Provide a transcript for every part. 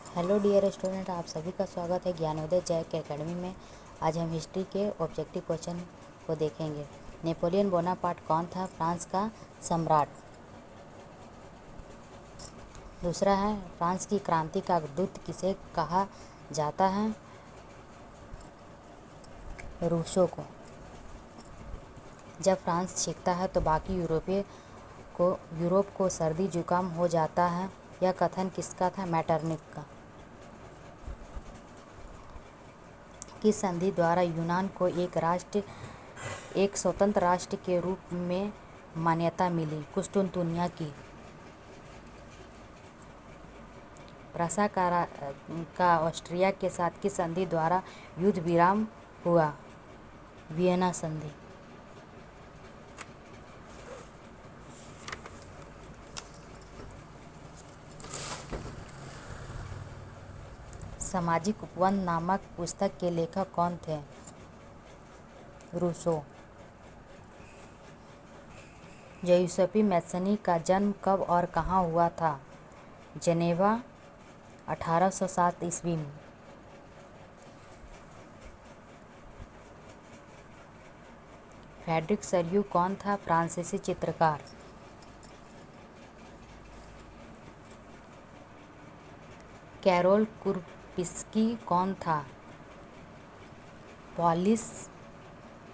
Hello dear student, आप सभी का स्वागत है ज्ञानोदय जैक एकेडमी में। आज हम हिस्ट्री के ऑब्जेक्टिव क्वेश्चन को देखेंगे। नेपोलियन बोनापार्ट कौन था? फ्रांस का सम्राट। दूसरा है, फ्रांस की क्रांति का दूत किसे कहा जाता है? रूसो को। जब फ्रांस चीखता है तो बाकी यूरोप को सर्दी जुकाम हो जाता है। यह कथन किसका था? मैटरनिक का। किस संधि द्वारा यूनान को एक स्वतंत्र राष्ट्र के रूप में मान्यता मिली? कुस्तुनतुनिया की। प्रसा का ऑस्ट्रिया के साथ किस संधि द्वारा युद्ध विराम हुआ? वियना संधि। सामाजिक उपबंध नामक पुस्तक के लेखक कौन थे? रूसो। ज्यूसेप्पे मैत्सनी का जन्म कब और कहाँ हुआ था? जेनेवा, 1807 ईस्वी में। फ्रेडरिक सरयू कौन था? फ्रांसीसी चित्रकार। कैरोल कुरपिस्की कौन था? पोलिश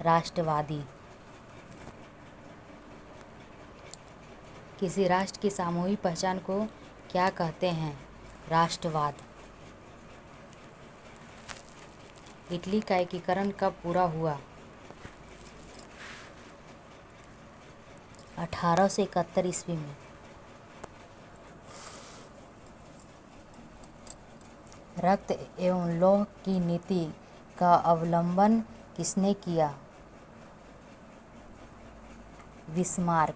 राष्ट्रवादी। किसी राष्ट्र की सामूहिक पहचान को क्या कहते हैं? राष्ट्रवाद। इटली का एकीकरण कब पूरा हुआ? 1871 ईस्वी में। रक्त एवं लौह की नीति का अवलंबन किसने किया? बिस्मार्क।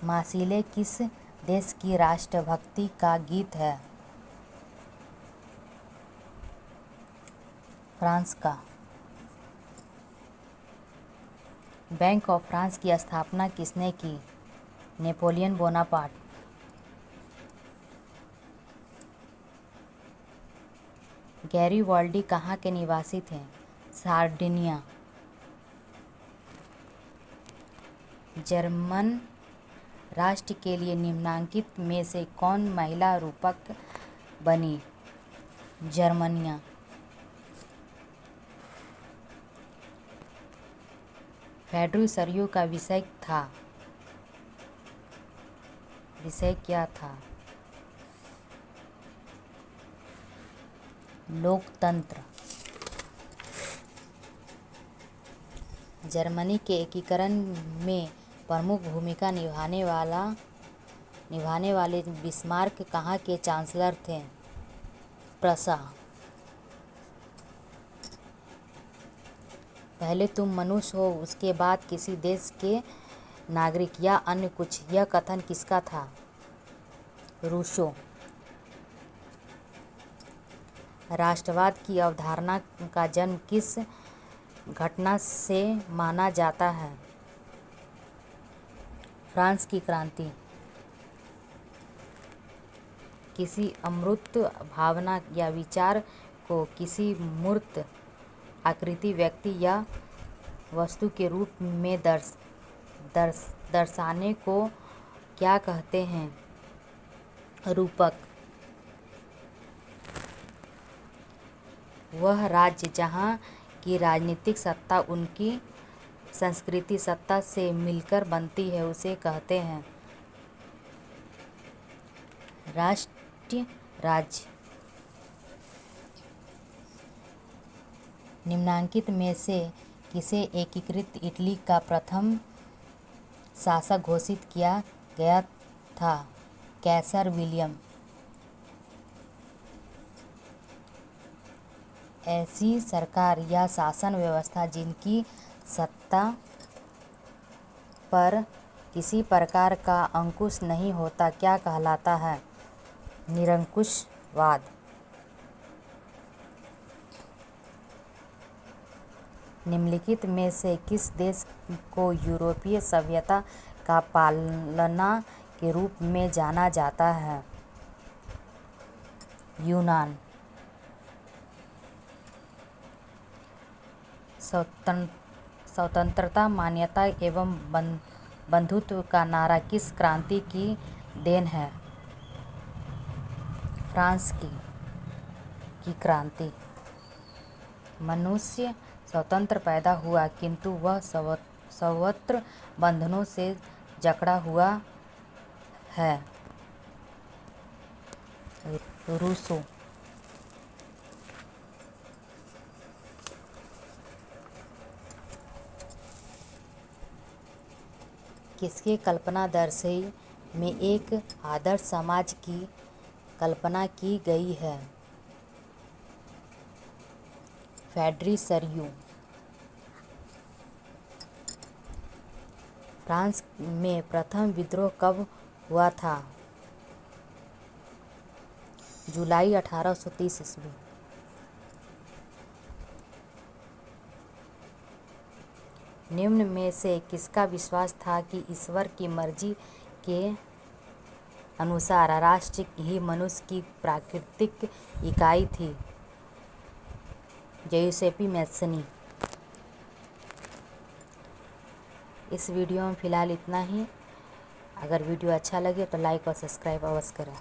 मार्सिले किस देश की राष्ट्रभक्ति का गीत है? फ्रांस का। बैंक ऑफ फ्रांस की स्थापना किसने की? Napoleon Bonaparte. गैरिबाल्डी कहाँ के निवासी थे? सार्डिनिया। जर्मन राष्ट्र के लिए निम्नलिखित में से कौन महिला रूपक बनी? जर्मनिया। फ्रेडरिक सरयू का विषय क्या था? लोकतंत्र। जर्मनी के एकीकरण में प्रमुख भूमिका निभाने वाले बिस्मार्क कहाँ के चांसलर थे? प्रसा। पहले तुम मनुष्य हो, उसके बाद किसी देश के नागरिक या अन्य कुछ। यह कथन किसका था? रूसो। राष्ट्रवाद की अवधारणा का जन्म किस घटना से माना जाता है? फ्रांस की क्रांति। किसी अमूर्त भावना या विचार को किसी मूर्त आकृति, व्यक्ति या वस्तु के रूप में दर्शाने को क्या कहते हैं? रूपक। वह राज्य जहाँ की राजनीतिक सत्ता उनकी सांस्कृतिक सत्ता से मिलकर बनती है, उसे कहते हैं राष्ट्र राज्य। निम्नलिखित में से किसे एकीकृत इटली का प्रथम शासक घोषित किया गया था? कैसर विलियम। ऐसी सरकार या शासन व्यवस्था जिनकी सत्ता पर किसी प्रकार का अंकुश नहीं होता क्या कहलाता है? निरंकुशवाद। निम्नलिखित में से किस देश को यूरोपीय सभ्यता का पालना के रूप में जाना जाता है? यूनान। स्वतंत्रता, मान्यता एवं बंधुत्व का नारा किस क्रांति की देन है? फ्रांस की क्रांति। मनुष्य स्वतंत्र पैदा हुआ किंतु वह सर्वत्र बंधनों से जकड़ा हुआ है। रूसो। किसके कल्पनादर्शी में एक आदर्श समाज की कल्पना की गई है? फ्रेडरिक सरियू। फ्रांस में प्रथम विद्रोह कब हुआ था? जुलाई 1830 ईस्वी। निम्न में से किसका विश्वास था कि ईश्वर की मर्जी के अनुसार राष्ट्र ही मनुष्य की प्राकृतिक इकाई थी? जियुसेप्पे मैज़्ज़नी। इस वीडियो में फ़िलहाल इतना ही। अगर वीडियो अच्छा लगे तो लाइक और सब्सक्राइब अवश्य करें।